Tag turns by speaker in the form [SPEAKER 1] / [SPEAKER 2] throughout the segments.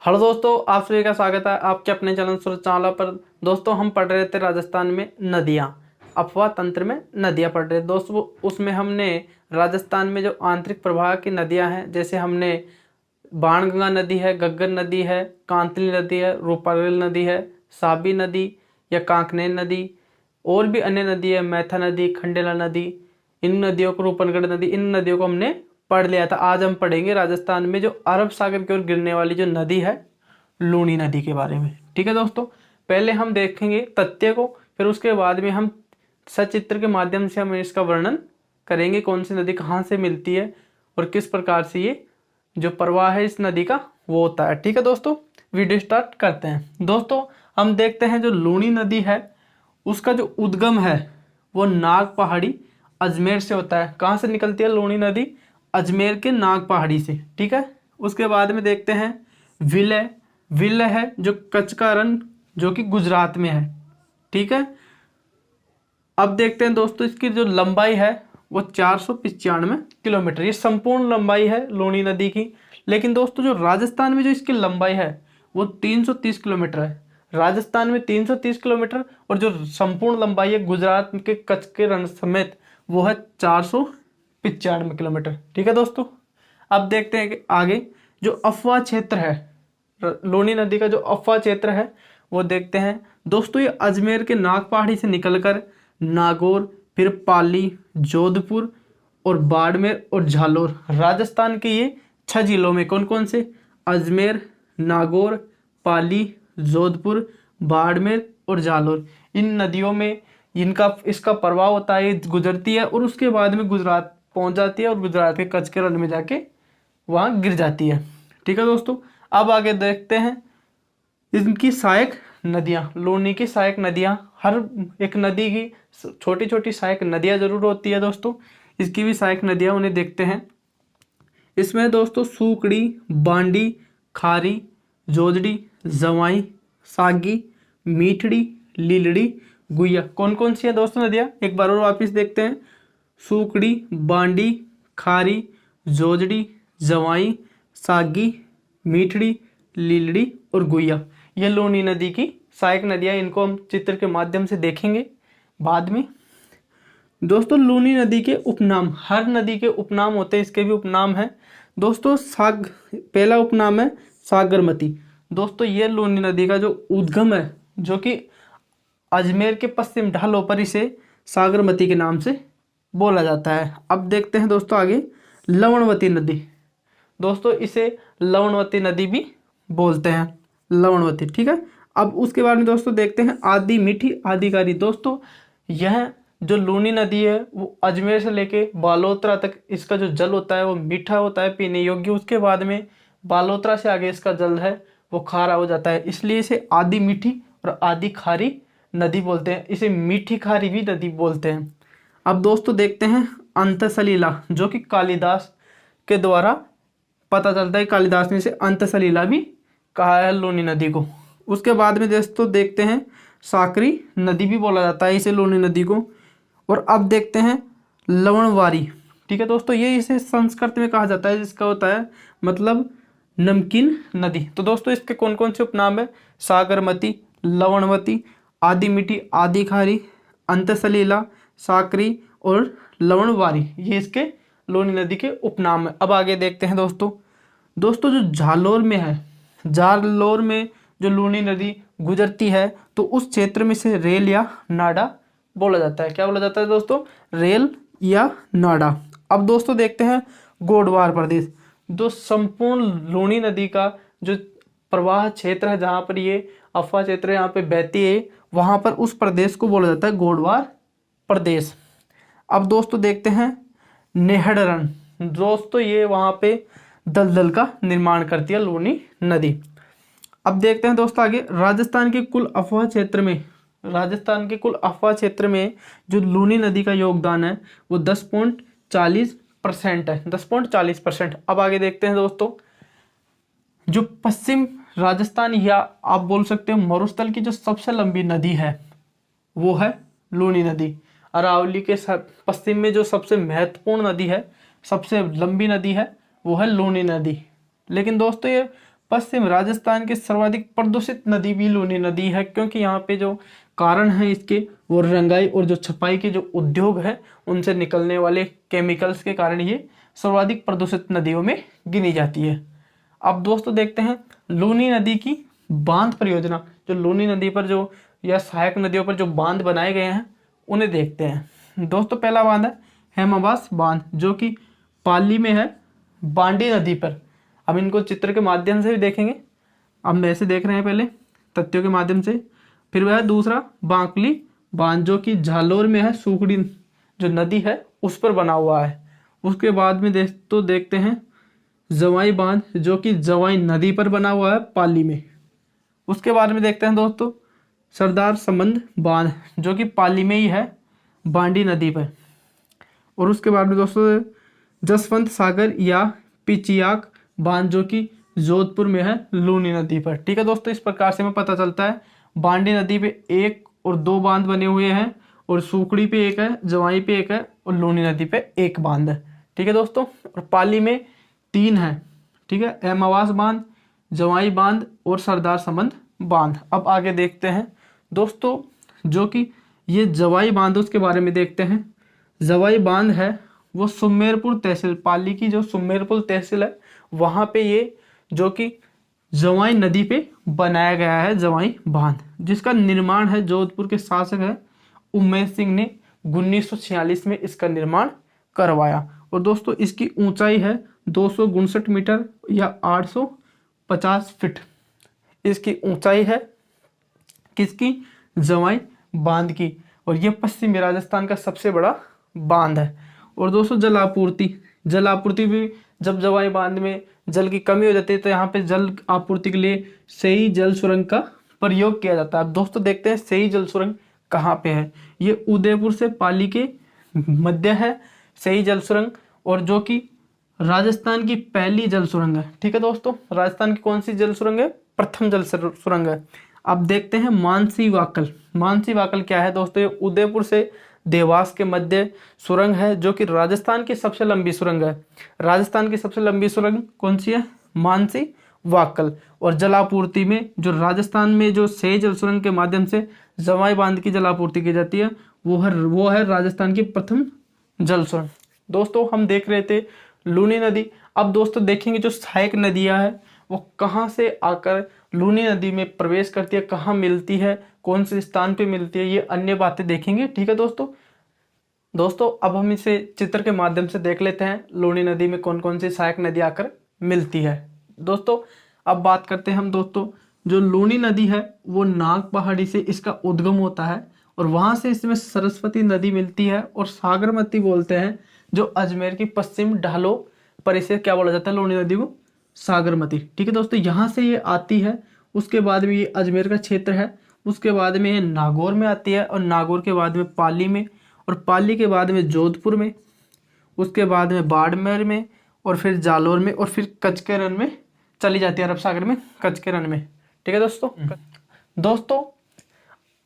[SPEAKER 1] Hello दोस्तों, आप सभी का स्वागत है आपके अपने चैनल सूरज चावला पर। दोस्तों, हम पढ़ रहे थे राजस्थान में नदियाँ, अफवाह तंत्र में नदियाँ पढ़ रहे थे दोस्तों। उसमें हमने राजस्थान में जो आंतरिक प्रवाह की नदियाँ हैं, जैसे हमने बाणगंगा नदी है, गग्गर नदी है, कांतली नदी है, रूपारेल नदी है, साबी नदी या कांकनेर नदी, और भी अन्य नदी है, मैथा नदी, खंडेला नदी। इन नदियों को, रूपनगढ़ नदी, इन नदियों को हमने पढ़ लिया था। आज हम पढ़ेंगे राजस्थान में जो अरब सागर की ओर गिरने वाली जो नदी है, लूनी नदी के बारे में। ठीक है दोस्तों, पहले हम देखेंगे तथ्य को, फिर उसके बाद में हम सचित्र के माध्यम से हम इसका वर्णन करेंगे, कौन सी नदी कहाँ से मिलती है और किस प्रकार से ये जो प्रवाह है इस नदी का वो होता है। ठीक है दोस्तों, वीडियो स्टार्ट करते हैं। दोस्तों, हम देखते हैं जो लूनी नदी है उसका जो उद्गम है वो नाग पहाड़ी अजमेर से होता है। कहाँ से निकलती है लूनी नदी? अजमेर के नाग पहाड़ी से। ठीक है, उसके बाद में देखते हैं विलय। विलय है जो कच्छ का रण, जो कि गुजरात में है। ठीक है, अब देखते हैं दोस्तों इसकी जो लंबाई है वो 495 किलोमीटर, ये संपूर्ण लंबाई है लूनी नदी की। लेकिन दोस्तों जो राजस्थान में जो इसकी लंबाई है वो 330 किलोमीटर है। राजस्थान में 330 किलोमीटर, और जो संपूर्ण लंबाई है गुजरात के कच्छ के रण समेत वो है 495 किलोमीटर। ठीक है दोस्तों, अब देखते हैं कि आगे जो अफवाह क्षेत्र है, लूनी नदी का जो अफवाह क्षेत्र है वो देखते हैं। दोस्तों, ये अजमेर के नाग पहाड़ी से निकलकर नागौर, फिर पाली, जोधपुर और बाड़मेर और झालोर, राजस्थान के ये 6 जिलों में, कौन कौन से? अजमेर, नागौर, पाली, जोधपुर, बाड़मेर और झालोर, इन नदियों में इनका इसका प्रभाव होता है, गुजरती है और उसके बाद में गुजरात पहुंच जाती है और गुजरात के कच्छ के रण में जाके वहाँ गिर जाती है। ठीक है दोस्तों, अब आगे देखते हैं इनकी सहायक नदियाँ, लूनी की सहायक नदियाँ। हर एक नदी की छोटी छोटी सहायक नदियाँ जरूर होती है दोस्तों, इसकी भी सहायक नदियाँ उन्हें देखते हैं। इसमें दोस्तों सूकड़ी, बांडी, खारी, जोजड़ी, जवाई, सागी, मीठड़ी, लीलड़ी, गुइया, कौन कौन सी है दोस्तों नदियाँ? एक बार और वापिस देखते हैं। सूकड़ी, बांडी, खारी, जोजड़ी, जवाई, सागी, मीठड़ी, लीलड़ी और गुइया, ये लूनी नदी की सहायक नदियाँ। इनको हम चित्र के माध्यम से देखेंगे बाद में। दोस्तों, लूनी नदी के उपनाम, हर नदी के उपनाम होते हैं, इसके भी उपनाम हैं दोस्तों। पहला उपनाम है सागरमती। दोस्तों, ये लूनी नदी का जो उद्गम है, जो कि अजमेर के पश्चिम ढालों पर इसे सागरमती के नाम से बोला जाता है। अब देखते हैं दोस्तों आगे लवणवती नदी। दोस्तों, इसे लवणवती नदी भी बोलते हैं, लवणवती। ठीक है, अब उसके बाद में दोस्तों देखते हैं आदि मीठी, आदिकारी। दोस्तों, यह जो लूनी नदी है वो अजमेर से लेके बालोतरा तक इसका जो जल होता है वो मीठा होता है, पीने योग्य। उसके बाद में बालोतरा से आगे इसका जल है वो खारा हो जाता है, इसलिए इसे आदि मीठी और आदि खारी नदी बोलते हैं। इसे मीठी खारी भी नदी बोलते हैं। अब दोस्तों देखते हैं अंतसलीला, जो कि कालिदास के द्वारा पता चलता है, कालिदास ने इसे अंतसलीला भी कहा है लूनी नदी को। उसके बाद में दोस्तों देखते हैं साकरी नदी भी बोला जाता है इसे, लूनी नदी को। और अब देखते हैं लवणवारी। ठीक है दोस्तों, ये इसे संस्कृत में कहा जाता है, जिसका होता है मतलब नमकीन नदी। तो दोस्तों इसके कौन कौन से उपनाम है? सागरमती, लवणवती, आदि मीठी, आदि खारी, अंतसलीला, साकरी और लवणवारी, ये इसके लूनी नदी के उपनाम है। अब आगे देखते हैं दोस्तों जो झालोर में है, झालोर में जो लूनी नदी गुजरती है तो उस क्षेत्र में से रेल या नाडा बोला जाता है। क्या बोला जाता है दोस्तों? रेल या नाडा। अब दोस्तों देखते हैं गोडवार प्रदेश। जो संपूर्ण लूनी नदी का जो प्रवाह क्षेत्र है, जहाँ पर ये अफवाह क्षेत्र यहाँ पे बहती है, वहाँ पर उस प्रदेश को बोला जाता है गोडवार प्रदेश। अब दोस्तों देखते हैं नेहड़रन। दोस्तों, ये वहाँ पे दलदल का निर्माण करती है लूनी नदी। अब देखते हैं दोस्तों आगे राजस्थान के कुल अफवाह क्षेत्र में, जो लूनी नदी का योगदान है वो 10.40% है, 10.40%। अब आगे देखते हैं दोस्तों जो पश्चिम राजस्थान या आप बोल सकते हो मरुस्थल की जो सबसे लंबी नदी है वो है लूनी नदी। अरावली के पश्चिम में जो सबसे महत्वपूर्ण नदी है, सबसे लंबी नदी है वो है लूनी नदी। लेकिन दोस्तों ये पश्चिम राजस्थान की सर्वाधिक प्रदूषित नदी भी लूनी नदी है, क्योंकि यहाँ पे जो कारण है इसके वो रंगाई और जो छपाई के जो उद्योग है उनसे निकलने वाले केमिकल्स के कारण ये सर्वाधिक प्रदूषित नदियों में गिनी जाती है। अब दोस्तों देखते हैं लूनी नदी की बांध परियोजना, जो लूनी नदी पर जो या सहायक नदियों पर जो बांध बनाए गए हैं उन्हें देखते हैं। दोस्तों पहला बांध है हेमावास बांध, जो कि पाली में है बांडी नदी पर। अब इनको चित्र के माध्यम से भी देखेंगे, अब ऐसे देख रहे हैं पहले तथ्यों के माध्यम से। फिर वह दूसरा बांकली बांध, जो कि झालोर में है, सुखड़ी जो नदी है उस पर बना हुआ है। उसके बाद में देखते हैं जवाई बांध, जो कि जवाई नदी पर बना हुआ है पाली में। उसके बाद में देखते हैं दोस्तों सरदार संबंध बांध, जो कि पाली में ही है बांडी नदी पर। और उसके बाद में दोस्तों जसवंत सागर या पिचियाक बांध, जो कि जोधपुर में है लूनी नदी पर। ठीक है दोस्तों, इस प्रकार से हमें पता चलता है बांडी नदी पे 1 और 2 बांध बने हुए हैं, और सुखड़ी पे 1 है, जवाई पे 1 है, और लूनी नदी पे 1 बांध है। ठीक है दोस्तों, और पाली में 3 है। ठीक है, हेमावास बांध, जवाई बांध और सरदार संबंध बांध। अब आगे देखते हैं दोस्तों जो कि ये जवाई बांध उसके बारे में देखते हैं। जवाई बांध है वो सुमेरपुर तहसील, पाली की जो सुमेरपुर तहसील है वहाँ पे ये जो कि जवाई नदी पे बनाया गया है जवाई बांध, जिसका निर्माण है जोधपुर के शासक है उमेश सिंह ने 1946 में इसका निर्माण करवाया। और दोस्तों इसकी ऊंचाई है 259 मीटर या 850 फीट इसकी ऊंचाई है, किसकी, जवाई बांध की। और यह पश्चिमी राजस्थान का सबसे बड़ा बांध है। और दोस्तों जल आपूर्ति भी, जब जवाई बांध में जल की कमी हो जाती है तो यहाँ पे जल आपूर्ति के लिए सही जल सुरंग का प्रयोग किया जाता है। अब दोस्तों देखते हैं सही जल सुरंग कहाँ पे है। ये उदयपुर से पाली के मध्य है सही जल सुरंग, और जो कि राजस्थान की पहली जल सुरंग है। ठीक है दोस्तों, राजस्थान की कौन सी जल सुरंग है, प्रथम जल सुरंग है। अब देखते हैं मानसी वाकल क्या है दोस्तों, ये उदयपुर से देवास के मध्य सुरंग है, जो कि राजस्थान की सबसे लंबी सुरंग है। राजस्थान की सबसे लंबी सुरंग कौन सी है, मानसी वाकल। और जलापूर्ति में जो राजस्थान में जो सही जल सुरंग के माध्यम से जवाई बांध की जलापूर्ति की जाती है वो है राजस्थान की प्रथम जल सुरंग। दोस्तों हम देख रहे थे लूनी नदी। अब दोस्तों देखेंगे जो सहायक नदियां हैं वो कहाँ से आकर लूनी नदी में प्रवेश करती है, कहाँ मिलती है, कौन से स्थान पे मिलती है, ये अन्य बातें देखेंगे। ठीक है दोस्तों अब हम इसे चित्र के माध्यम से देख लेते हैं लूनी नदी में कौन कौन सी सहायक नदी आकर मिलती है। दोस्तों अब बात करते हैं हम दोस्तों, जो लूनी नदी है वो नाग पहाड़ी से इसका उद्गम होता है, और वहां से इसमें सरस्वती नदी मिलती है, और सागरमती बोलते हैं जो अजमेर की पश्चिम ढालों पर इसे क्या बोला जाता है, लूनी नदी को सागरमती। ठीक है दोस्तों, यहाँ से ये आती है, उसके बाद में ये अजमेर का क्षेत्र है, उसके बाद में ये नागौर में आती है, और नागौर के बाद में पाली में, और पाली के बाद में जोधपुर में, उसके बाद में बाड़मेर में, और फिर जालोर में, और फिर कच्छ के रण में चली जाती है, अरब सागर में कच्छ के रण में। ठीक है दोस्तों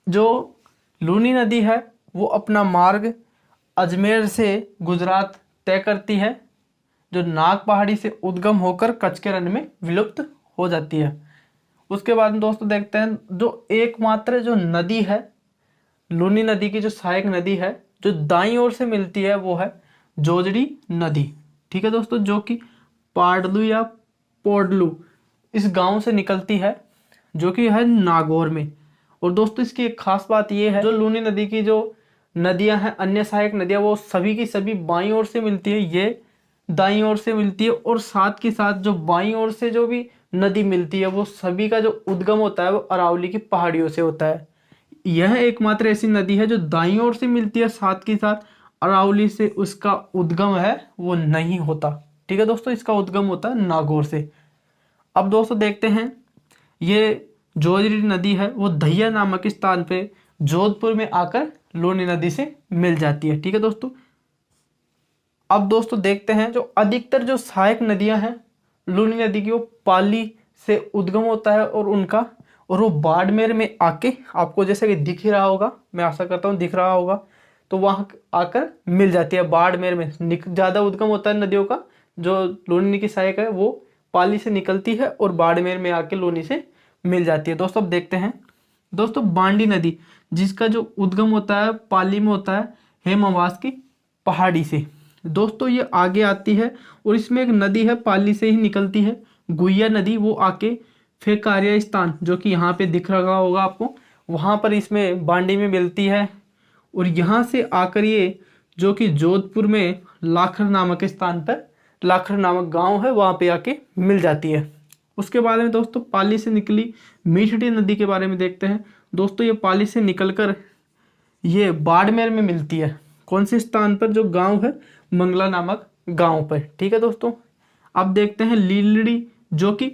[SPEAKER 1] जो लूनी नदी है वो अपना मार्ग अजमेर से गुजरात तय करती है, जो नाग पहाड़ी से उद्गम होकर कच्छ के रण में विलुप्त हो जाती है। उसके बाद में दोस्तों देखते हैं जो एकमात्र जो नदी है लूनी नदी की, जो सहायक नदी है जो दाईं ओर से मिलती है वो है जोजड़ी नदी। ठीक है दोस्तों, जो कि पाडलू या पोडलू इस गांव से निकलती है, जो कि है नागौर में। और दोस्तों इसकी एक खास बात ये है, जो लूनी नदी की जो नदियां हैं, अन्य सहायक नदियां, वो सभी की सभी बाईं ओर से मिलती है, ये दाईं ओर से मिलती है, और साथ के साथ जो बाईं ओर से जो भी नदी मिलती है वो सभी का जो उद्गम होता है वो अरावली की पहाड़ियों से होता है। यह एकमात्र ऐसी नदी है जो दाईं ओर से मिलती है, साथ के साथ अरावली से उसका उद्गम है वो नहीं होता। ठीक है दोस्तों, इसका उद्गम होता है नागौर से। अब दोस्तों देखते हैं ये जोजड़ी नदी है वो दहिया नामक स्थान पे जोधपुर में आकर लूनी नदी से मिल जाती है। ठीक है दोस्तों, अब दोस्तों देखते हैं जो अधिकतर जो सहायक नदियां हैं लूनी नदी की, वो पाली से उद्गम होता है, और वो बाड़मेर में आके आपको जैसे कि दिख ही रहा होगा, मैं आशा करता हूँ दिख रहा होगा, तो वहां आकर मिल जाती है। बाड़मेर में ज़्यादा उद्गम होता है नदियों का, जो लूनी की सहायक है वो पाली से निकलती है और बाड़मेर में आके लोनी से मिल जाती है। दोस्तों अब देखते हैं दोस्तों बांडी नदी, जिसका जो उद्गम होता है पाली में होता है हेमावास की पहाड़ी से। दोस्तों ये आगे आती है और इसमें एक नदी है पाली से ही निकलती है, गुइया नदी, वो आके फिर कार्य स्थान जो कि यहाँ पे दिख रहा होगा आपको, वहाँ पर इसमें बांडी में मिलती है। और यहाँ से आकर ये जो कि जोधपुर में लाखर नामक स्थान पर, लाखर नामक गांव है, वहाँ पे आके मिल जाती है। उसके बाद में दोस्तों पाली से निकली मीठड़ी नदी के बारे में देखते हैं। दोस्तों ये पाली से निकलकर ये बाड़मेर में मिलती है। कौन से स्थान पर? जो गांव है मंगला नामक गांव पर। ठीक है दोस्तों, अब देखते हैं लीलड़ी, जो कि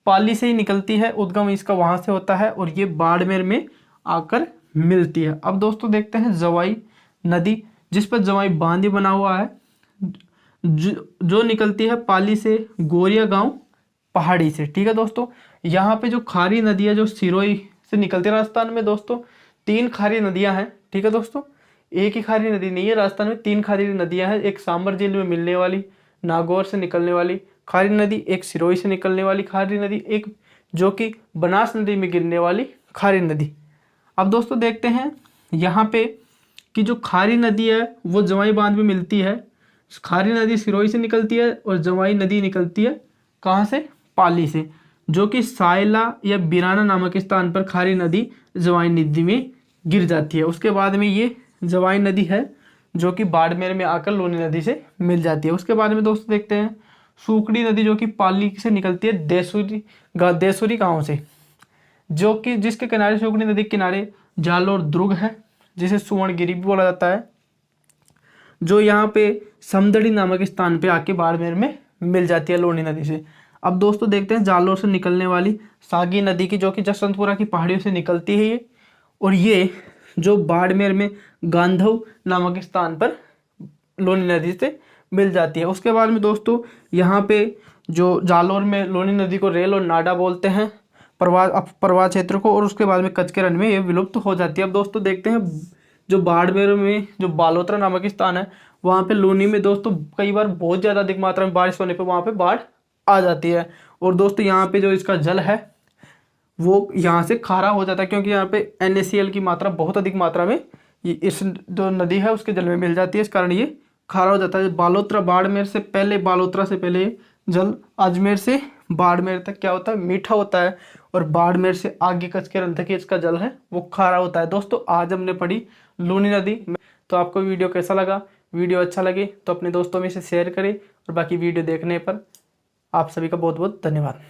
[SPEAKER 1] पाली से ही निकलती है, उद्गम इसका वहां से होता है और ये बाड़मेर में आकर मिलती है। अब दोस्तों देखते हैं जवाई नदी, जिस पर जवाई बांध बना हुआ है, जो निकलती है पाली से गोरिया गांव पहाड़ी से। ठीक है दोस्तों, यहाँ पे जो खारी नदी है जो सिरोही से निकलती है राजस्थान में दोस्तों 3 खारी नदियां हैं। ठीक है दोस्तों, एक ही खारी नदी नहीं है, राजस्थान में 3 खारी नदियां हैं। एक सांबर झील में मिलने वाली नागौर से निकलने वाली खारी नदी, एक सिरोही से निकलने वाली खारी नदी, एक जो कि बनास नदी में गिरने वाली खारी नदी। अब दोस्तों देखते हैं यहाँ पे कि जो खारी नदी है वो जवाई बांध में मिलती है। खारी नदी सिरोही से निकलती है और जवाई नदी निकलती है कहाँ से? पाली से, जो कि सायला या बिराना नामक स्थान पर खारी नदी जवाई नदी में गिर जाती है। उसके बाद में ये जवाई नदी है जो कि बाड़मेर में आकर लोनी नदी से मिल जाती है। उसके बाद में दोस्तों देखते हैं सूकड़ी नदी, जो कि पाली से निकलती है देसुरी गांव से, जो कि जिसके किनारे सूकड़ी नदी के किनारे जालोर दुर्ग है, जिसे सुवर्णगिरी भी बोला जाता है, जो यहाँ पे समदड़ी नामक स्थान पे आके बाड़मेर में मिल जाती है लोनी नदी से। अब दोस्तों देखते हैं जालोर से निकलने वाली सागी नदी की, जो कि जसवंतपुरा की पहाड़ियों से निकलती है ये, और ये जो बाड़मेर में गांधव नामक स्थान पर लोनी नदी से मिल जाती है। उसके बाद में दोस्तों यहाँ पे जो जालोर में लोनी नदी को रेल और नाडा बोलते हैं प्रवाह क्षेत्र को, और उसके बाद में कच्छ के रण में ये विलुप्त हो जाती है। अब दोस्तों देखते हैं जो बाड़मेर में जो बालोतरा नामक स्थान है, वहाँ पे लोनी में दोस्तों कई बार बहुत ज़्यादा अधिक मात्रा में बारिश होने पे वहाँ पे बाढ़ आ जाती है। और दोस्तों यहाँ पे जो इसका जल है वो यहाँ से खारा हो जाता है, क्योंकि यहाँ पे NaCl की मात्रा बहुत अधिक मात्रा में इस जो नदी है उसके जल में मिल जाती है, इस कारण ये खारा हो जाता है। बालोतरा बाड़मेर से पहले, बालोतरा से पहले जल अजमेर से बाड़मेर तक क्या होता है? मीठा होता है, और बाड़मेर से आगे कच्छ के रण तक इसका जल है वो खारा होता है। दोस्तों आज हमने पढ़ी लूनी नदी। तो आपको वीडियो कैसा लगा? वीडियो अच्छा लगे तो अपने दोस्तों में से शेयर करें, और बाकी वीडियो देखने पर आप सभी का बहुत बहुत धन्यवाद।